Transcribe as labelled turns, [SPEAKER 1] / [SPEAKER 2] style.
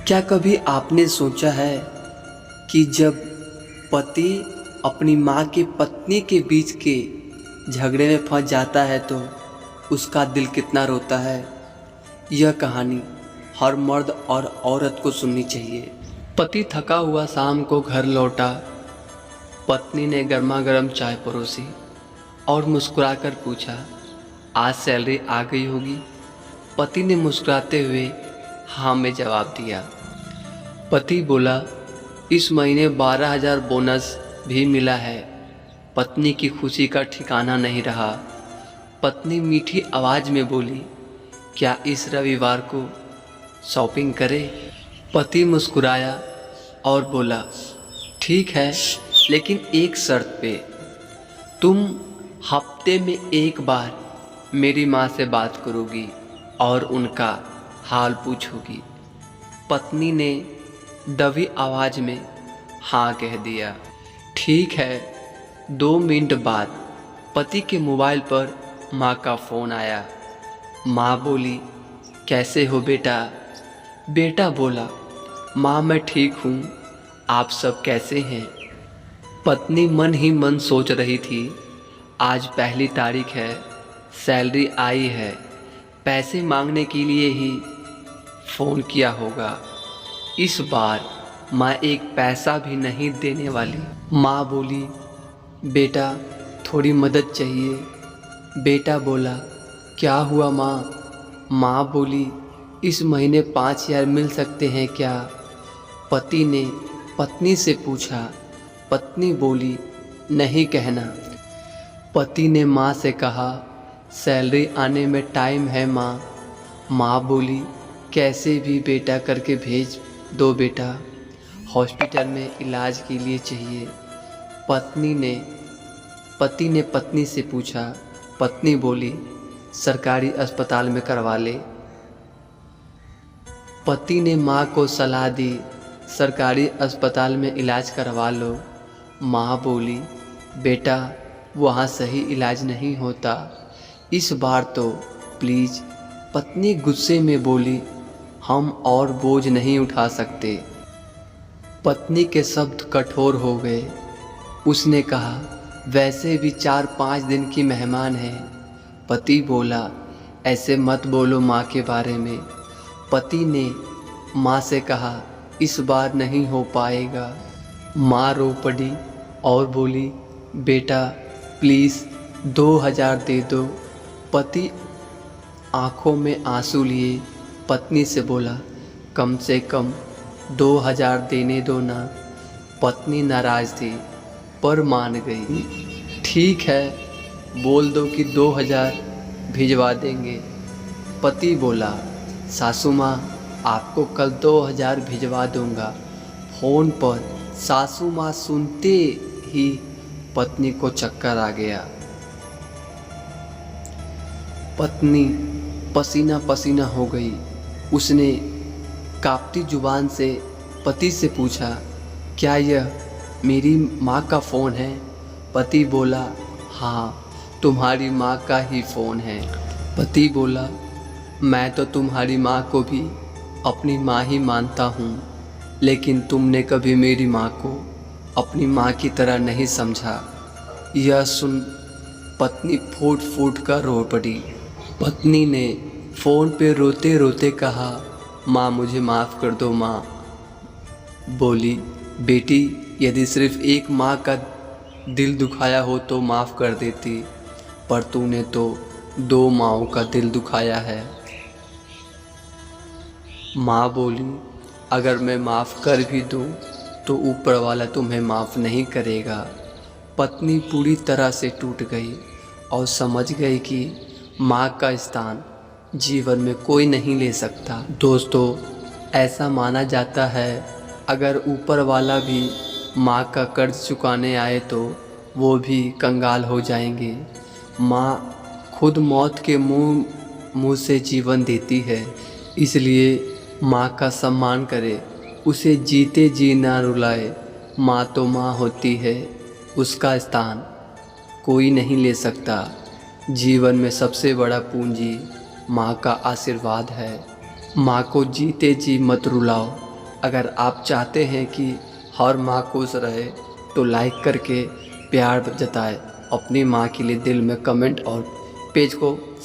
[SPEAKER 1] क्या कभी आपने सोचा है कि जब पति अपनी माँ की पत्नी के बीच के झगड़े में फंस जाता है तो उसका दिल कितना रोता है। यह कहानी हर मर्द और औरत को सुननी चाहिए। पति थका हुआ शाम को घर लौटा। पत्नी ने गर्मा गर्म चाय परोसी और मुस्कुराकर पूछा, आज सैलरी आ गई होगी। पति ने मुस्कुराते हुए हाँ में जवाब दिया। पति बोला, इस महीने 12,000 बोनस भी मिला है। पत्नी की खुशी का ठिकाना नहीं रहा। पत्नी मीठी आवाज़ में बोली, क्या इस रविवार को शॉपिंग करें? पति मुस्कुराया और बोला, ठीक है, लेकिन एक शर्त पे। तुम हफ्ते में एक बार मेरी माँ से बात करोगी और उनका हाल पूछोगी। पत्नी ने दबी आवाज़ में हाँ कह दिया। ठीक है। 2 मिनट बाद पति के मोबाइल पर माँ का फ़ोन आया। माँ बोली, कैसे हो बेटा? बेटा बोला, माँ मैं ठीक हूँ, आप सब कैसे हैं? पत्नी मन ही मन सोच रही थी, आज पहली तारीख है, सैलरी आई है, पैसे मांगने के लिए ही फ़ोन किया होगा। इस बार माँ एक पैसा भी नहीं देने वाली। माँ बोली, बेटा थोड़ी मदद चाहिए। बेटा बोला, क्या हुआ माँ? माँ बोली, इस महीने 5,000 मिल सकते हैं क्या? पति ने पत्नी से पूछा। पत्नी बोली, नहीं कहना। पति ने माँ से कहा, सैलरी आने में टाइम है माँ। माँ बोली, कैसे भी बेटा करके भेज दो बेटा, हॉस्पिटल में इलाज के लिए चाहिए। पति ने पत्नी से पूछा। पत्नी बोली, सरकारी अस्पताल में करवा ले। पति ने माँ को सलाह दी, सरकारी अस्पताल में इलाज करवा लो। माँ बोली, बेटा वहाँ सही इलाज नहीं होता, इस बार तो प्लीज़। पत्नी गुस्से में बोली, हम और बोझ नहीं उठा सकते। पत्नी के शब्द कठोर हो गए। उसने कहा, वैसे भी 4-5 दिन की मेहमान है। पति बोला, ऐसे मत बोलो माँ के बारे में। पति ने माँ से कहा, इस बार नहीं हो पाएगा। माँ रो पड़ी और बोली, बेटा प्लीज़ 2,000 दे दो। पति आँखों में आंसू लिए पत्नी से बोला, कम से कम 2,000 देने दो ना। पत्नी नाराज़ थी पर मान गई। ठीक है, बोल दो कि 2,000 भिजवा देंगे। पति बोला, सासू माँ आपको कल 2,000 भिजवा दूंगा। फ़ोन पर सासू माँ सुनते ही पत्नी को चक्कर आ गया। पत्नी पसीना पसीना हो गई। उसने कांपती जुबान से पति से पूछा, क्या यह मेरी माँ का फ़ोन है? पति बोला, हाँ तुम्हारी माँ का ही फ़ोन है। पति बोला, मैं तो तुम्हारी माँ को भी अपनी माँ ही मानता हूँ, लेकिन तुमने कभी मेरी माँ को अपनी माँ की तरह नहीं समझा। यह सुन पत्नी फूट फूट कर रो पड़ी। पत्नी ने फ़ोन पे रोते रोते कहा, माँ मुझे माफ़ कर दो। माँ बोली, बेटी यदि सिर्फ़ एक माँ का दिल दुखाया हो तो माफ़ कर देती, पर तूने तो 2 माँओं का दिल दुखाया है। माँ बोली, अगर मैं माफ़ कर भी दूँ तो ऊपर वाला तुम्हें माफ़ नहीं करेगा। पत्नी पूरी तरह से टूट गई और समझ गई कि माँ का स्थान जीवन में कोई नहीं ले सकता। दोस्तों, ऐसा माना जाता है अगर ऊपर वाला भी माँ का कर्ज चुकाने आए तो वो भी कंगाल हो जाएंगे। माँ खुद मौत के मुंह से जीवन देती है, इसलिए माँ का सम्मान करे, उसे जीते जी ना रुलाए। माँ तो माँ होती है, उसका स्थान कोई नहीं ले सकता। जीवन में सबसे बड़ा पूंजी माँ का आशीर्वाद है। माँ को जीते जी मत रुलाओ, अगर आप चाहते हैं कि हर माँ खुश रहे तो लाइक करके प्यार जताएं, अपनी माँ के लिए दिल में कमेंट और पेज को